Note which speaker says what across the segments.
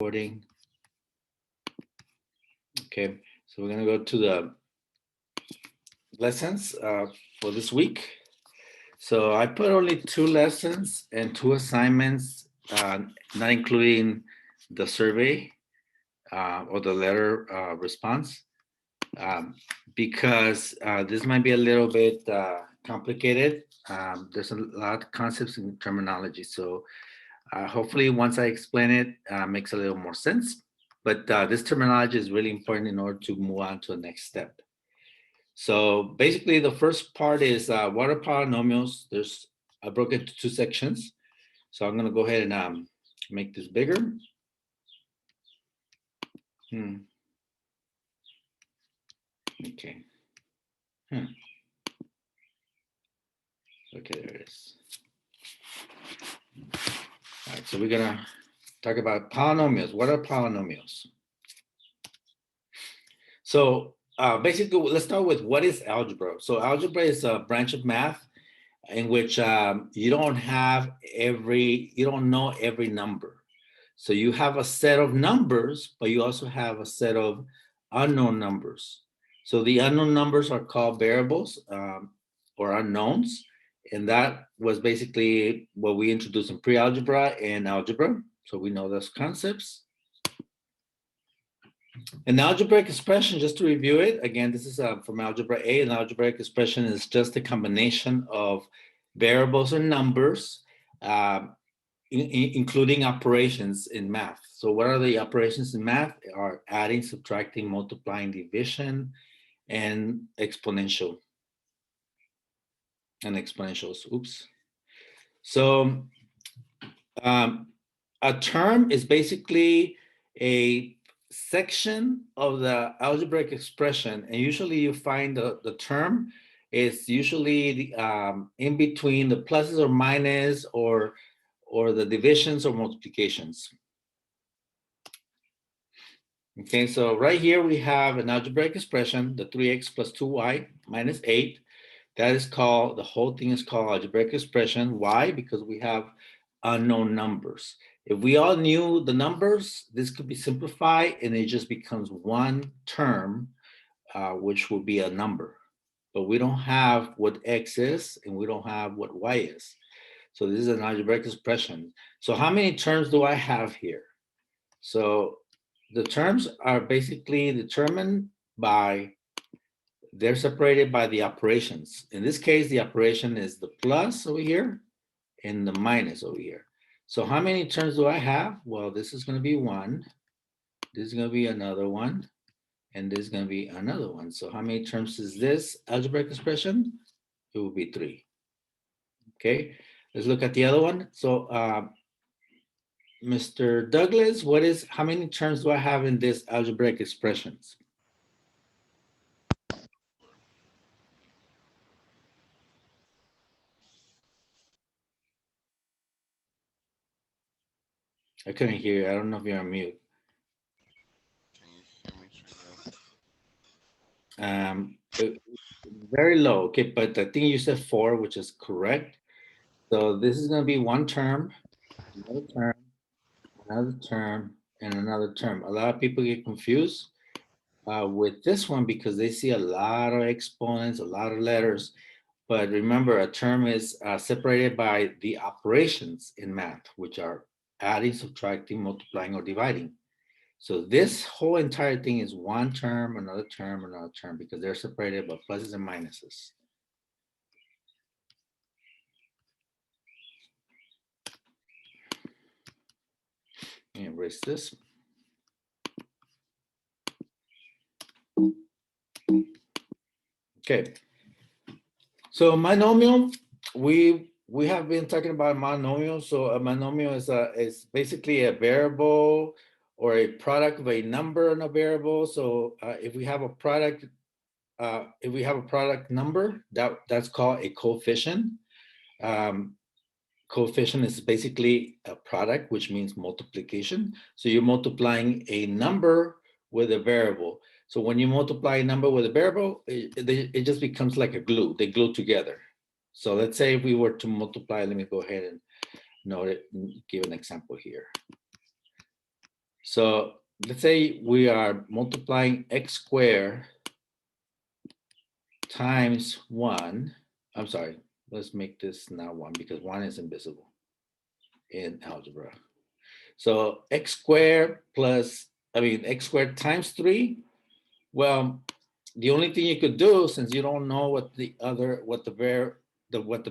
Speaker 1: Recording. Okay, so we're gonna go to the lessons for this week. So I put only 2 lessons and 2 assignments, not including the survey or the letter response, because this might be a little bit complicated. There's a lot of concepts and terminology. So hopefully once I explain it, makes a little more sense. But this terminology is really important in order to move on to the next step. So basically the first part is what are polynomials? I broke it into 2 sections. So I'm gonna go ahead and make this bigger. Okay. Okay, there it is. All right, so we're gonna talk about polynomials. What are polynomials? So basically, let's start with what is algebra. So algebra is a branch of math in which you don't know every number. So you have a set of numbers, but you also have a set of unknown numbers. So the unknown numbers are called variables or unknowns. And that was basically what we introduced in pre-algebra and algebra. So we know those concepts. An algebraic expression, just to review it, again, this is from Algebra A. An algebraic expression is just a combination of variables and numbers, including operations in math. So what are the operations in math? Are adding, subtracting, multiplying, division, and exponentials. Oops. So a term is basically a section of the algebraic expression, and usually you find the term is usually in between the pluses or minus or the divisions or multiplications. Okay, so right here we have an algebraic expression, the 3x plus 2y minus 8. That is called, the whole thing is called algebraic expression. Why? Because we have unknown numbers. If we all knew the numbers, this could be simplified and it just becomes one term, which would be a number. But we don't have what x is and we don't have what y is. So this is an algebraic expression. So how many terms do I have here? So the terms are basically determined by, they're separated by the operations. In this case, the operation is the plus over here and the minus over here. So how many terms do I have? Well, this is going to be 1. This is going to be another one. And this is going to be another one. So how many terms is this algebraic expression? It will be 3. Okay, let's look at the other one. So Mr. Douglas, how many terms do I have in this algebraic expressions? I couldn't hear you. I don't know if you're on mute.
Speaker 2: Can you hear me?
Speaker 1: Very low. Okay, but I think you said 4, which is correct. So this is going to be one term, another term, another term, and another term. A lot of people get confused with this one because they see a lot of exponents, a lot of letters. But remember, a term is separated by the operations in math, which are adding, subtracting, multiplying, or dividing. So this whole entire thing is one term, another term, another term, because they're separated by pluses and minuses. Erase this. Okay. So monomial, we have been talking about monomial. So a monomial is basically a variable or a product of a number and a variable. So if we have a product number, that's called a coefficient. Coefficient is basically a product, which means multiplication. So you're multiplying a number with a variable. So when you multiply a number with a variable, it just becomes like a glue. They glue together. So let's say if we were to multiply, let me go ahead and note it and give an example here. So let's say we are multiplying x squared times 1. I'm sorry, let's make this now 1 because 1 is invisible in algebra. So x squared plus, x squared times 3. Well, the only thing you could do, since you don't know what the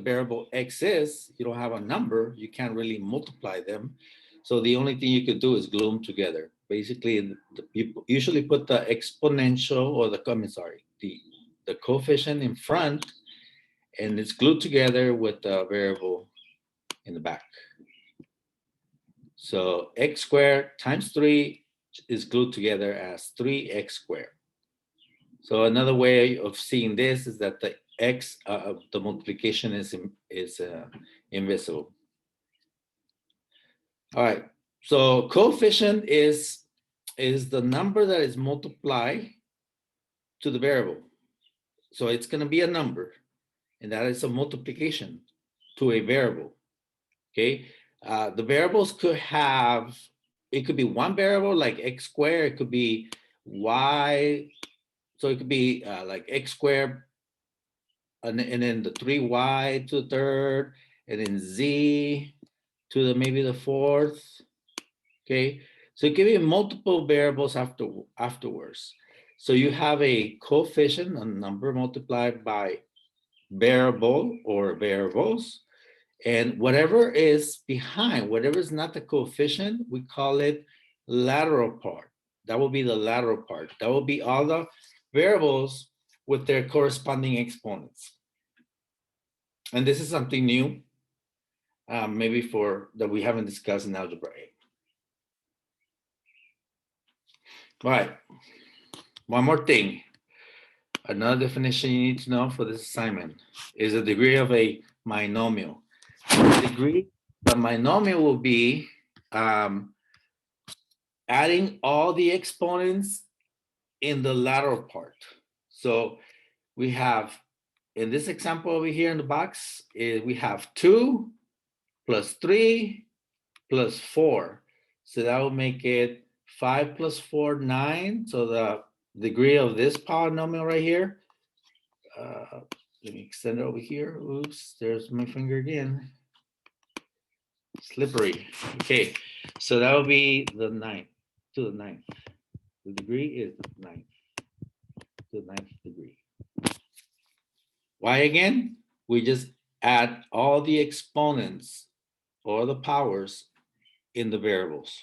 Speaker 1: variable x is, you don't have a number, you can't really multiply them. So the only thing you could do is glue them together. Basically, you usually put the exponential or the coefficient in front, and it's glued together with the variable in the back. So x squared times 3 is glued together as 3x squared. So another way of seeing this is that the x, the multiplication is invisible. All right. So coefficient is the number that is multiplied to the variable. So it's going to be a number, and that is a multiplication to a variable. Okay. The variables could have, it could be one variable like x squared. It could be y. So it could be like x squared and then the 3y to the third, and then z to the maybe the fourth. Okay, so it can be multiple variables afterwards. So you have a coefficient, a number multiplied by variable or variables, and whatever is behind, whatever is not the coefficient, we call it lateral part. That will be the lateral part. That will be all the variables with their corresponding exponents. And this is something new, maybe that we haven't discussed in Algebra 8. All right, one more thing. Another definition you need to know for this assignment is the degree of a binomial. The degree of a binomial will be adding all the exponents in the lateral part. So we have, in this example over here in the box, we have 2 plus 3 plus 4. So that will make it 5 plus 4, 9. So the degree of this polynomial right here, let me extend it over here. Oops, there's my finger again. Slippery. Okay, so that will be the 9th to the 9th. The degree is the 9th to the 9th degree. Why again? We just add all the exponents or the powers in the variables.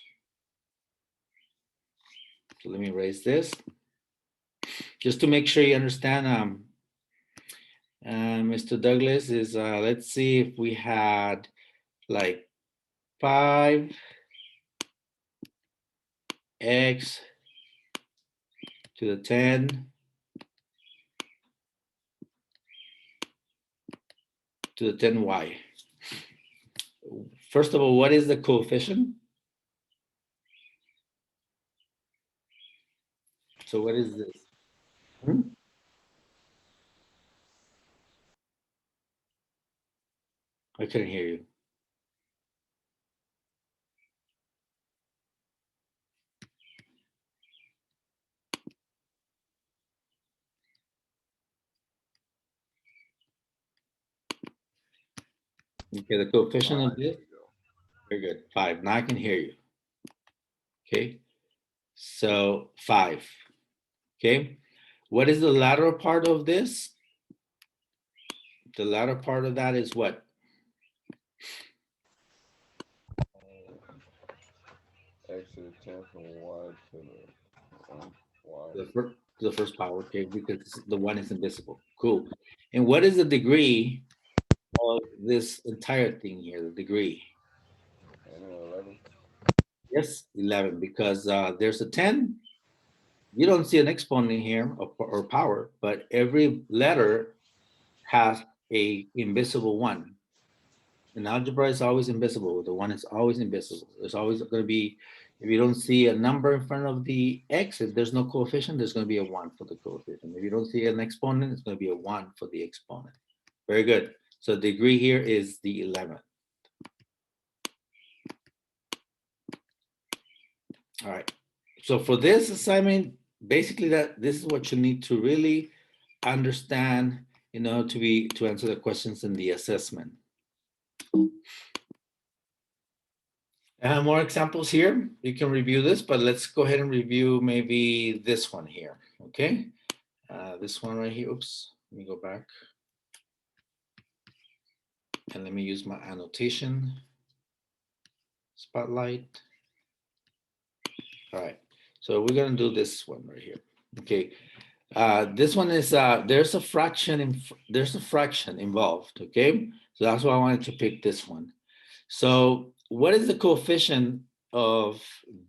Speaker 1: So let me erase this. Just to make sure you understand, Mr. Douglas is, let's see if we had like 5x to the 10 to the 10y. First of all, what is the coefficient? So what is this? I couldn't hear you. Okay, the coefficient of this. Very good. 5. Now I can hear you. Okay. So 5. Okay. What is the lateral part of this? The lateral part of that is what?
Speaker 2: X to the 10th and Y to the Y.
Speaker 1: The first power, okay, because the 1 is invisible. Cool. And what is the degree of this entire thing here, the degree?
Speaker 2: And then 11.
Speaker 1: Yes, 11, because there's a 10. You don't see an exponent here or power, but every letter has a invisible 1. And algebra is always invisible. The 1 is always invisible. There's always going to be, if you don't see a number in front of the x, if there's no coefficient, there's going to be a 1 for the coefficient. If you don't see an exponent, it's going to be a 1 for the exponent. Very good. So the degree here is the 11th. All right. So for this assignment, basically this is what you need to really understand, to answer the questions in the assessment. I have more examples here. You can review this, but let's go ahead and review maybe this one here. Okay. This one right here. Oops. Let me go back. And let me use my annotation. Spotlight. All right. So we're going to do this one right here. Okay. This one is there's a fraction involved. Okay. So that's why I wanted to pick this one. So what is the coefficient of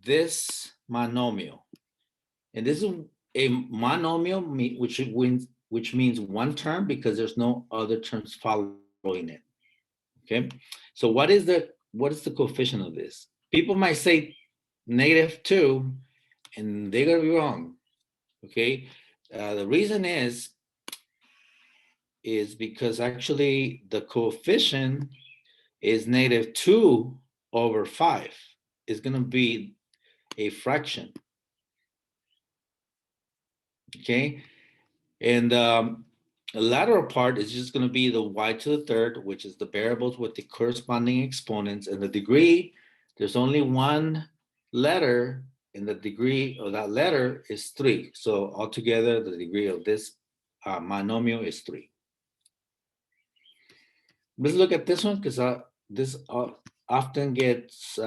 Speaker 1: this monomial? And this is a monomial, which means one term because there's no other terms following it. Okay. So what is the coefficient of this? People might say -2, and they're gonna be wrong. Okay. The reason is because actually the coefficient is -2/5. It's gonna be a fraction. Okay. And the lateral part is just going to be the y to the third, which is the variables with the corresponding exponents. And the degree, there's only one letter, and the degree of that letter is 3. So altogether, the degree of this monomial is 3. Let's look at this one because this often gets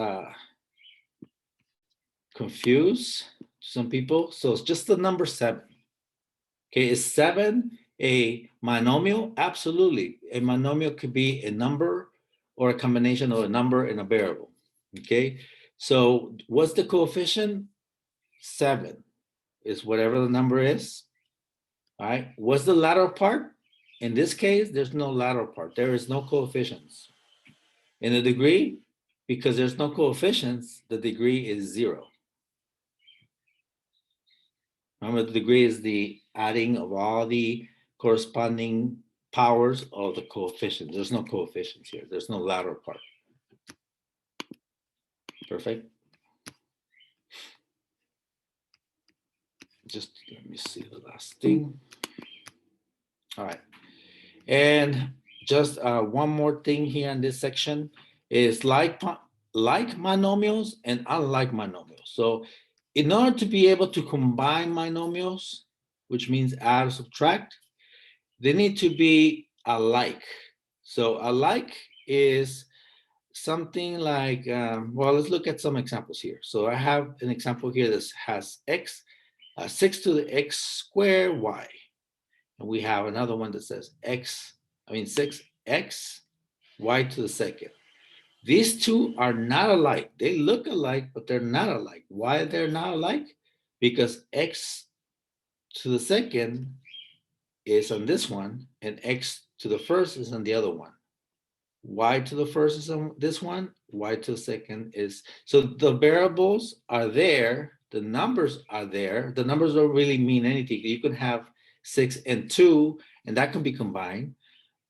Speaker 1: confused to some people. So it's just the number 7. Okay, is 7 a monomial? Absolutely. A monomial could be a number or a combination of a number and a variable. Okay, so what's the coefficient? 7 is whatever the number is. All right, what's the lateral part? In this case, there's no lateral part. There is no coefficients. In the degree, because there's no coefficients, the degree is 0. Remember, the degree is the adding of all the corresponding powers of the coefficient. There's no coefficients here. There's no lateral part. Perfect. Just let me see the last thing. All right. And just one more thing here in this section is like monomials and unlike monomials. So in order to be able to combine monomials, which means add or subtract, they need to be alike. So alike is something like, well, let's look at some examples here. So I have an example here that has x, 6 to the x squared y. And we have another one that says 6x y to the second. These two are not alike. They look alike, but they're not alike. Why they're not alike? Because x to the second is on this one, and x to the first is on the other one. Y to the first is on this one, y to the second is, so the variables are there, the numbers are there. The numbers don't really mean anything. You can have 6 and 2, and that can be combined,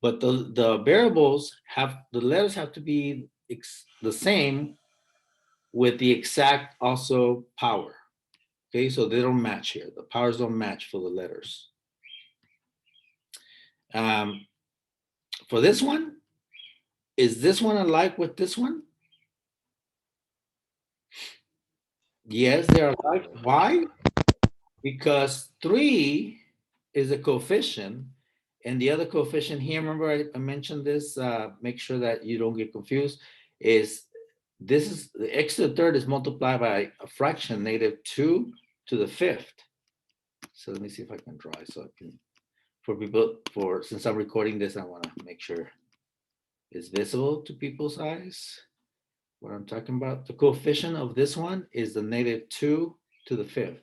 Speaker 1: but the variables the letters have to be the same with the exact also power. Okay, so they don't match here. The powers don't match for the letters. For this one, is this one alike with this one? Yes, they're alike. Why? Because 3 is a coefficient, and the other coefficient here, remember I mentioned this, make sure that you don't get confused, is this is the x to the third is multiplied by a fraction, -2 to the fifth. So let me see if I can draw it so I can, since I'm recording this, I want to make sure it's visible to people's eyes what I'm talking about. The coefficient of this one is the -2 to the fifth.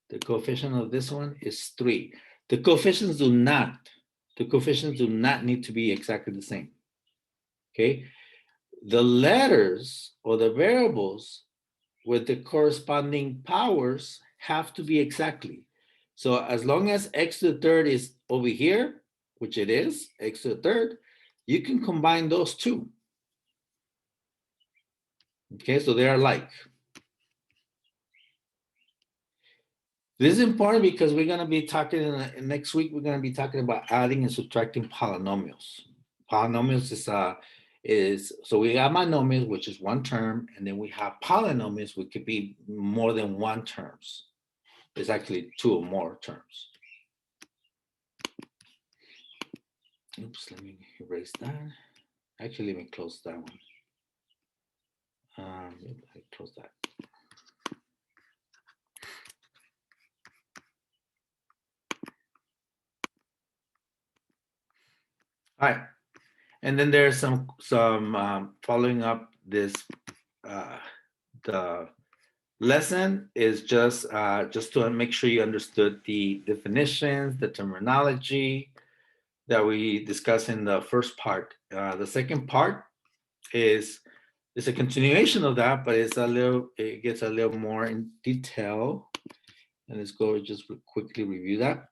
Speaker 1: The coefficient of this one is 3. The coefficients do not need to be exactly the same. Okay. The letters or the variables with the corresponding powers have to be exactly. So as long as x to the third is over here, which it is, x to the third, you can combine those two. Okay, so they are like. This is important because we're going to be talking next week. We're going to be talking about adding and subtracting polynomials. Polynomials is so we have monomials, which is one term, and then we have polynomials, which could be more than one terms. It's actually two or more terms. Oops, let me erase that. Actually, let me close that one. I close that. All right, and then there's some following up this. The lesson is just to make sure you understood the definitions, the terminology that we discussed in the first part. The second part is a continuation of that, but it gets a little more in detail. And let's go just quickly review that.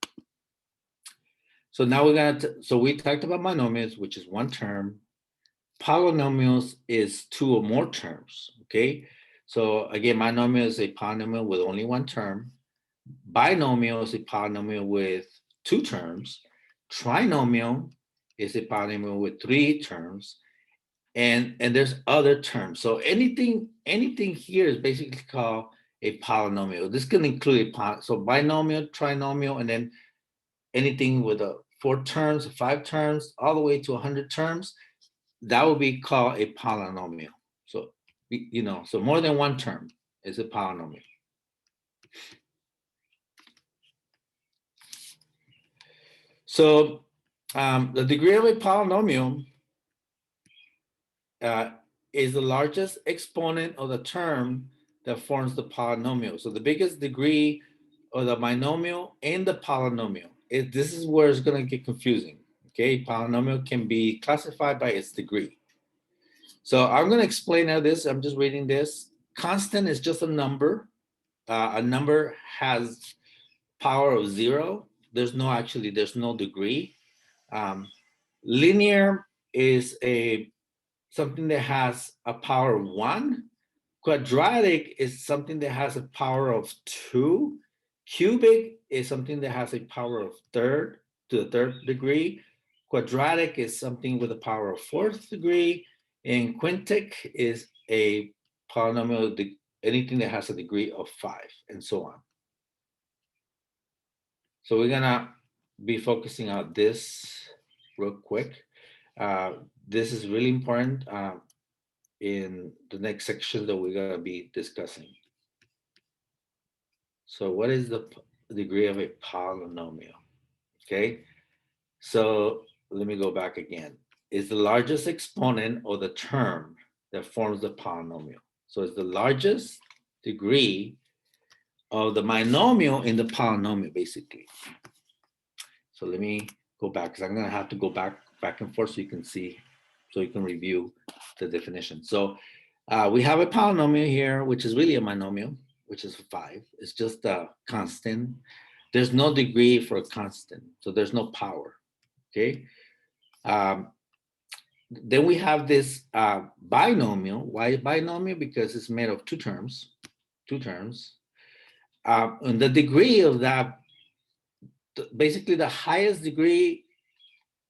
Speaker 1: So now we talked about monomials, which is one term. Polynomials is two or more terms, okay? So again, monomial is a polynomial with only one term. Binomial is a polynomial with two terms. Trinomial is a polynomial with three terms. And there's other terms. So anything here is basically called a polynomial. This can include so binomial, trinomial, and then anything with 4 terms, 5 terms, all the way to 100 terms. That would be called a polynomial. So, so more than one term is a polynomial. So the degree of a polynomial is the largest exponent of the term that forms the polynomial. So the biggest degree of the binomial and the polynomial. This is where it's going to get confusing. Okay, polynomial can be classified by its degree. So I'm going to explain how this. I'm just reading this. Constant is just a number. A number has power of 0. There's no degree. Linear is something that has a power of 1. Quadratic is something that has a power of 2. Cubic is something that has a power of to the third degree. Quadratic is something with a power of 4th degree. And quintic is a polynomial, anything that has a degree of 5, and so on. So we're gonna be focusing on this real quick. This is really important in the next section that we're gonna be discussing. So what is the degree of a polynomial? Okay, so let me go back again. It's the largest exponent of the term that forms the polynomial. So it's the largest degree of the binomial in the polynomial, basically. So let me go back, because I'm going to have to go back and forth so you can see, so you can review the definition. So we have a polynomial here, which is really a binomial, which is 5. It's just a constant. There's no degree for a constant, so there's no power, okay? Then we have this binomial. Why binomial? Because it's made of two terms. And the degree of that, basically the highest degree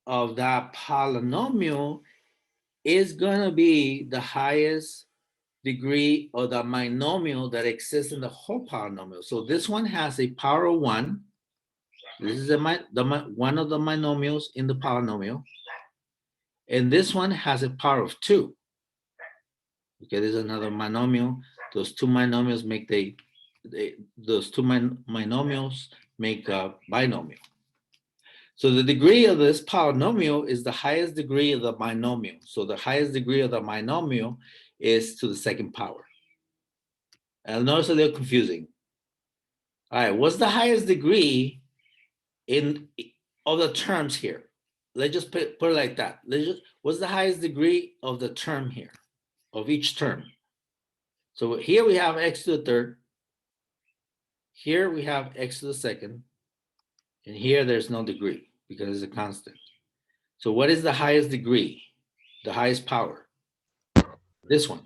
Speaker 1: of that polynomial is going to be the highest degree of the binomial that exists in the whole polynomial. So this one has a power of 1. This is one of the binomials in the polynomial. And this one has a power of 2. Okay, there's another binomial. Those two binomials make a binomial. So the degree of this polynomial is the highest degree of the binomial. So the highest degree of the binomial is to the second power. And I know it's a little confusing. All right, what's the highest degree of the terms here? Let's just put it like that. What's the highest degree of the term here, of each term? So here we have x to the third. Here we have x to the second. And here there's no degree because it's a constant. So what is the highest degree? The highest power? This one.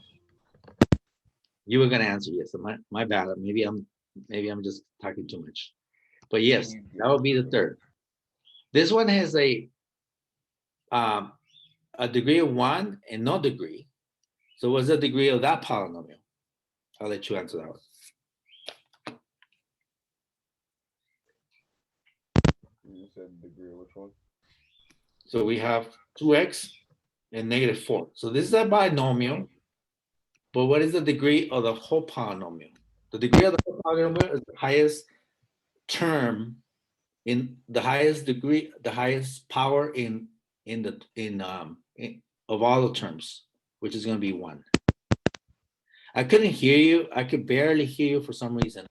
Speaker 1: You were going to answer yes. My bad. Maybe I'm Maybe I'm just talking too much. But yes,
Speaker 2: You
Speaker 1: that would
Speaker 2: good,
Speaker 1: be the
Speaker 2: bro.
Speaker 1: third. This one has um, a degree of 1 and no degree. So what's the degree of that polynomial? I'll let you answer that one.
Speaker 2: You said degree of which one?
Speaker 1: So we have 2x and -4. So this is a binomial, but what is the degree of the whole polynomial? The degree of the whole polynomial is the highest term in the highest degree, the highest power in of all the terms, which is going to be 1. I couldn't hear you. I could barely hear you for some reason.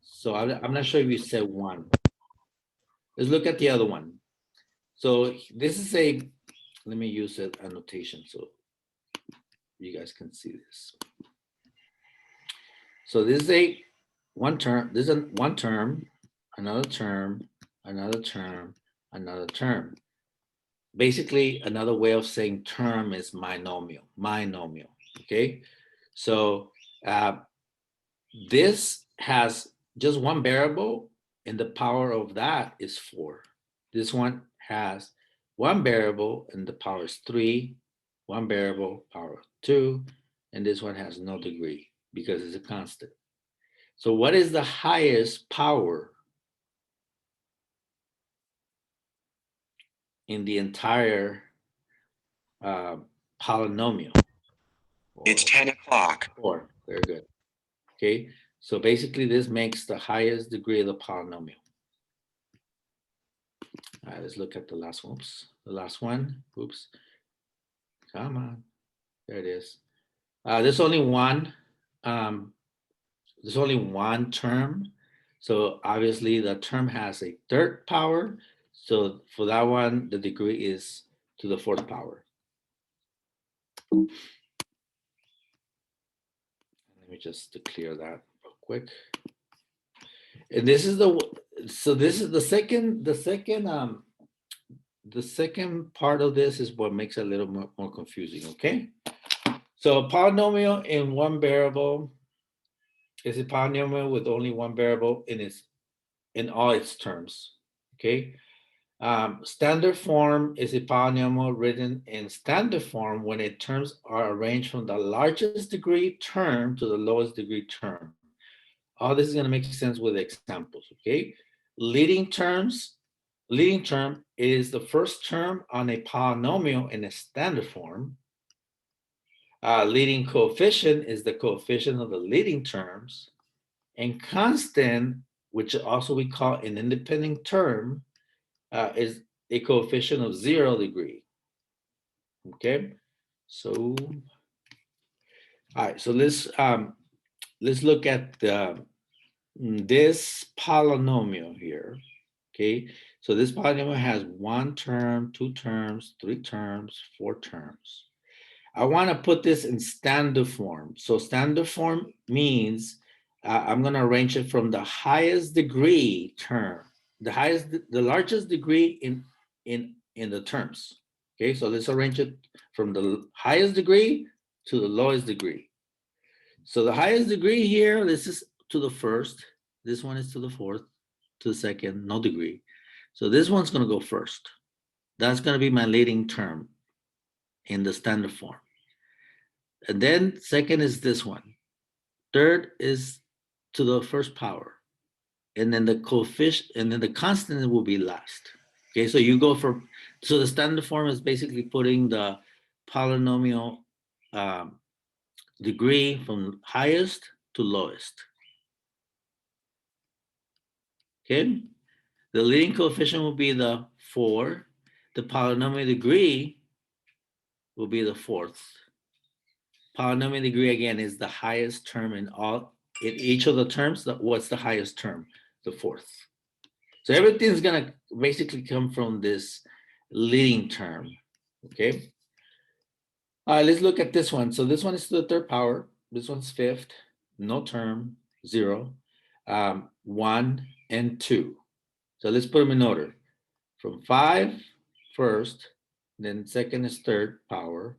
Speaker 1: So I'm not sure if you said 1. Let's look at the other one. So this is let me use an annotation so you guys can see this. So this is one term, this is one term, another term, another term, another term. Basically, another way of saying term is binomial, okay? So this has just one variable and the power of that is 4. This one has one variable and the power is 3, one variable, power of 2, and this one has no degree because it's a constant. So what is the highest power in the entire uh, polynomial?
Speaker 2: It's 10 o'clock.
Speaker 1: 4. Very good. Okay. So basically this makes the highest degree of the polynomial. All right, let's look at the last one. Oops. The last one. Oops. Come on. There it is. There's only one. There's only one term. So obviously the term has a third power. So for that one, the degree is to the fourth power. Let me just clear that real quick. And this is the second part of this is what makes it a little more confusing, okay? So a polynomial in one variable is a polynomial with only one variable in all its terms, okay? Standard form is a polynomial written in standard form when its terms are arranged from the largest degree term to the lowest degree term. All this is going to make sense with examples, okay? Leading term is the first term on a polynomial in a standard form. Leading coefficient is the coefficient of the leading terms. And constant, which also we call an independent term, is a coefficient of 0 degree. Okay, so all right, so let's look at this polynomial here. Okay, so this polynomial has 1 term, 2 terms, 3 terms, 4 terms. I want to put this in standard form. So standard form means I'm going to arrange it from the highest degree term, the largest degree in the terms. Okay, so let's arrange it from the highest degree to the lowest degree. So the highest degree here, this is to the first. This one is to the fourth, to the second, no degree. So this one's going to go first. That's going to be my leading term in the standard form. And then second is this one. Third is to the first power. And then the coefficient, and then the constant will be last. Okay, so you go so the standard form is basically putting the polynomial degree from highest to lowest. Okay, the leading coefficient will be the 4. The polynomial degree will be the fourth. Polynomial degree again is the highest term in each of the terms. What's the highest term? The fourth. So everything's gonna basically come from this leading term. Okay. All right, let's look at this one. So this one is to the third power. This one's fifth. No term. 0, 1, and 2. So let's put them in order. From 5 first, then second is third power,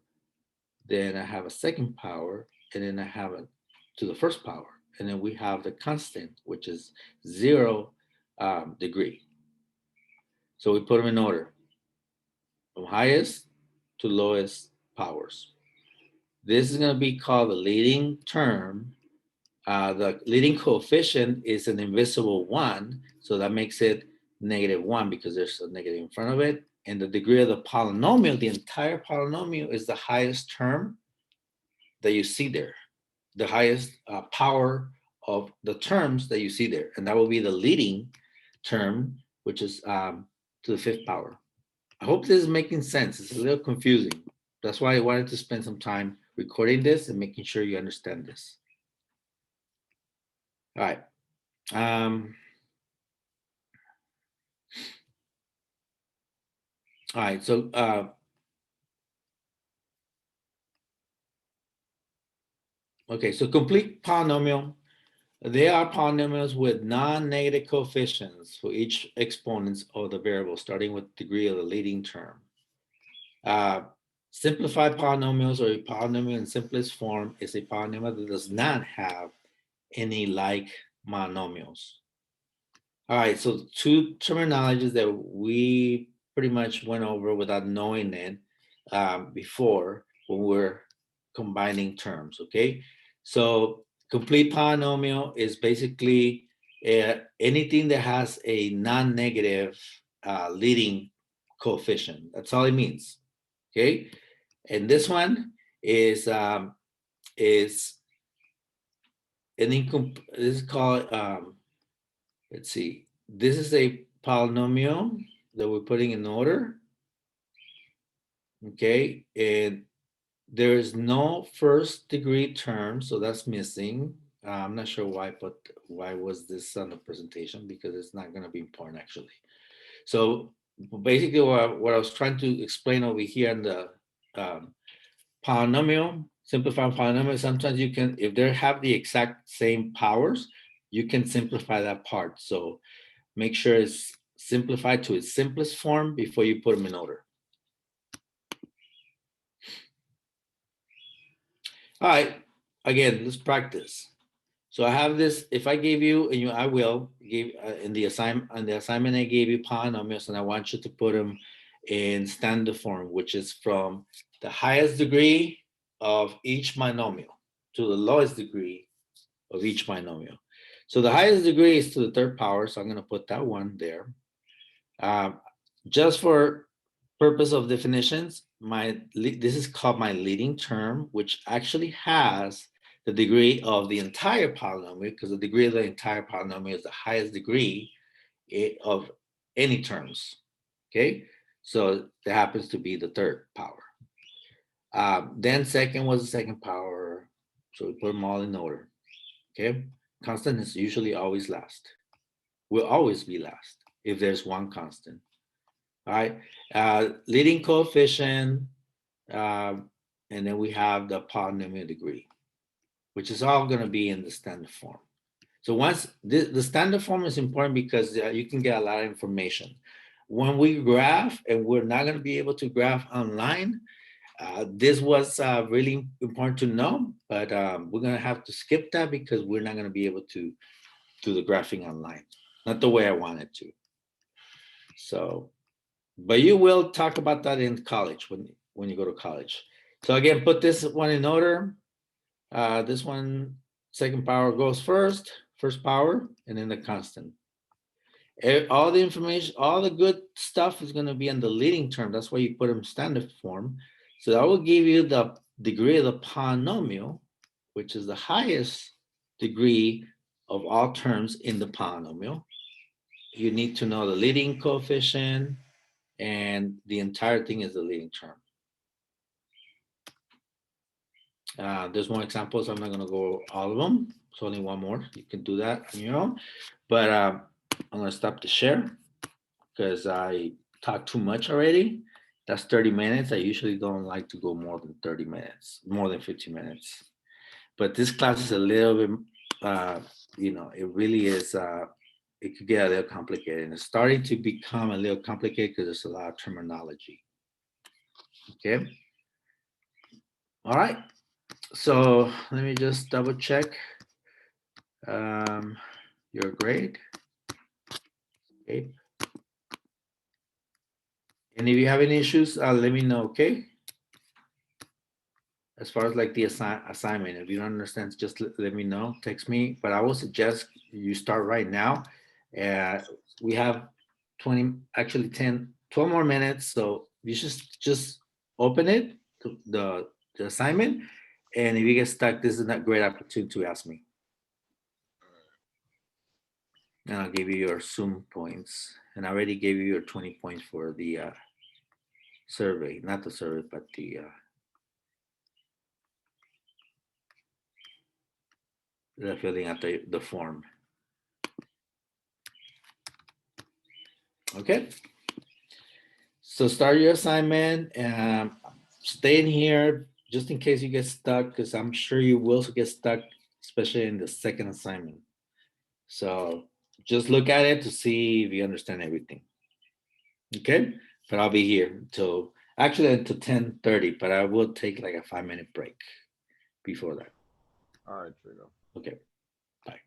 Speaker 1: then I have a second power, and then I have it to the first power. and then we have the constant, which is 0 degree. So we put them in order from highest to lowest powers. This is going to be called the leading term. The leading coefficient is an invisible 1, so that makes it -1 because there's a negative in front of it. And the degree of the polynomial, the entire polynomial, is the highest term that you see there, the highest power of the terms that you see there. And that will be the leading term, which is to the 5th power. I hope this is making sense. It's a little confusing. That's why I wanted to spend some time recording this and making sure you understand this. All right. All right, so okay, so complete polynomial. They are polynomials with non-negative coefficients for each exponents of the variable, starting with degree of the leading term. Simplified polynomials, or a polynomial in simplest form, is a polynomial that does not have any like monomials. All right, so 2 terminologies that we pretty much went over without knowing it before when we're combining terms, okay? So complete polynomial is basically anything that has a non-negative leading coefficient. That's all it means, okay? And this one is an this is called let's see. This is a polynomial that we're putting in order. Okay, and there is no first degree term, so that's missing. I'm not sure why was this on the presentation, because it's not going to be important actually. So basically what I was trying to explain over here in the polynomial, simplified polynomial, sometimes you can, if they have the exact same powers, you can simplify that part. So make sure it's simplified to its simplest form before you put them in order. All right, again, let's practice. So I have this, if I gave you, and I will give in the assignment I gave you polynomials, and I want you to put them in standard form, which is from the highest degree of each monomial to the lowest degree of each monomial. So the highest degree is to the 3rd power, so I'm going to put that one there. Just for purpose of definitions, this is called my leading term, which actually has the degree of the entire polynomial, because the degree of the entire polynomial is the highest degree of any terms. Okay, so that happens to be the 3rd power. Then second was the 2nd power, so we put them all in order. Okay, constant is usually always last. Will always be last if there's one constant. All right, leading coefficient, and then we have the polynomial degree, which is all going to be in the standard form. So once the standard form is important because you can get a lot of information. When we graph, and we're not going to be able to graph online, this was really important to know, but we're going to have to skip that because we're not going to be able to do the graphing online. Not the way I wanted to. So, but you will talk about that in college when you go to college. So again, put this one in order. This one, 2nd power goes first power, and then the constant. All the information, all the good stuff is going to be in the leading term. That's why you put them standard form. So that will give you the degree of the polynomial, which is the highest degree of all terms in the polynomial. You need to know the leading coefficient, and the entire thing is the leading term. There's more examples. I'm not going to go all of them. It's only one more. You can do that on your own. But I'm going to stop the share because I talked too much already. That's 30 minutes. I usually don't like to go more than 30 minutes, more than 15 minutes. But this class is a little bit, it really is, it could get a little complicated. And it's starting to become a little complicated because there's a lot of terminology. Okay. All right. So let me just double check. Your grade. Okay. And if you have any issues, let me know, okay? As far as like the assignment, if you don't understand, just let me know, text me. But I will suggest you start right now. We have 20, actually 10, 12 more minutes. So you just open it, the assignment. And if you get stuck, this is a great opportunity to ask me. And I'll give you your Zoom points. And I already gave you your 20 points for the survey, not the survey, but the filling out the form. Okay. So start your assignment. Stay in here just in case you get stuck, because I'm sure you will get stuck, especially in the second assignment. So just look at it to see if you understand everything. Okay. But I'll be here until 10:30, but I will take like a 5-minute break before that.
Speaker 2: All right, Trigo.
Speaker 1: Okay. Bye.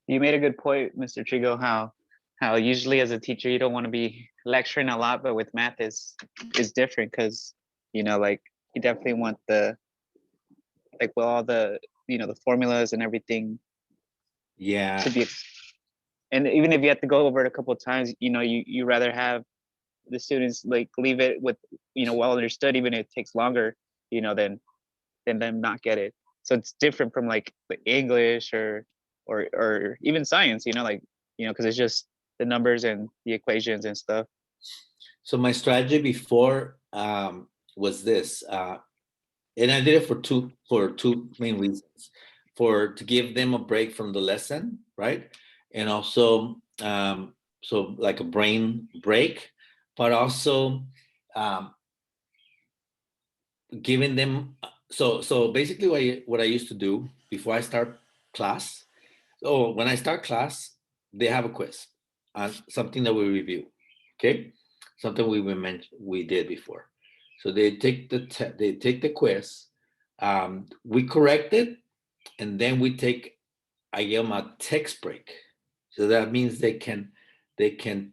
Speaker 3: You made a good point, Mr. Trigo, how usually as a teacher you don't want to be lecturing a lot, but with math is different because like you definitely want the like with all the the formulas and everything
Speaker 1: Yeah.
Speaker 3: to be, and even if you have to go over it a couple of times, you rather have the students like leave it with well understood, even if it takes longer, than them not get it. So it's different from like the English or even science, like because it's just the numbers and the equations and stuff.
Speaker 1: So my strategy before was this, and I did it for two main reasons: to give them a break from the lesson, right, and also so like a brain break, but also um, giving them. So basically, what I used to do before I start class. So when I start class, they have a quiz on something that we review. Okay, something we did before. So they take the quiz. We correct it, and then I give them a text break. So that means they can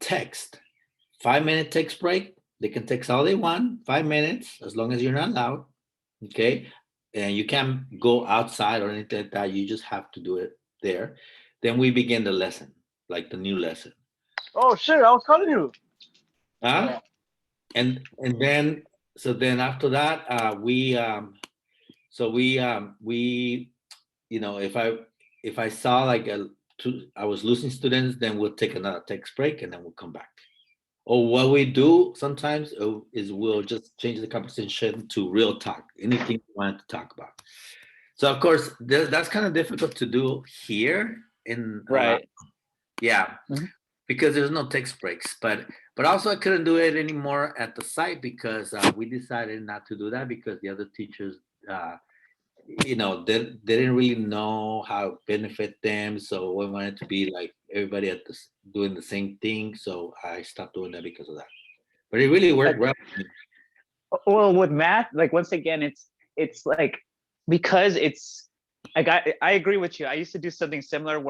Speaker 1: text. 5-minute text break. They can text all they want. 5 minutes, as long as you're not loud. Okay, and you can't go outside or anything like that. You just have to do it there. Then we begin the lesson, like the new lesson.
Speaker 4: Oh shit! I was calling you.
Speaker 1: Huh? And then after that, we if I saw like I was losing students, then we'll take another text break and then we'll come back. Or what we do sometimes is we'll just change the conversation to real talk, anything we want to talk about. So of course that's kind of difficult to do here in
Speaker 3: Right.
Speaker 1: Yeah, because there's no text breaks. But also I couldn't do it anymore at the site because we decided not to do that because the other teachers, they didn't really know how it benefit them. So we wanted to be like everybody doing the same thing. So I stopped doing that because of that. But it really worked well.
Speaker 3: Well, with math, like once again, it's like because it's like I agree with you. I used to do something similar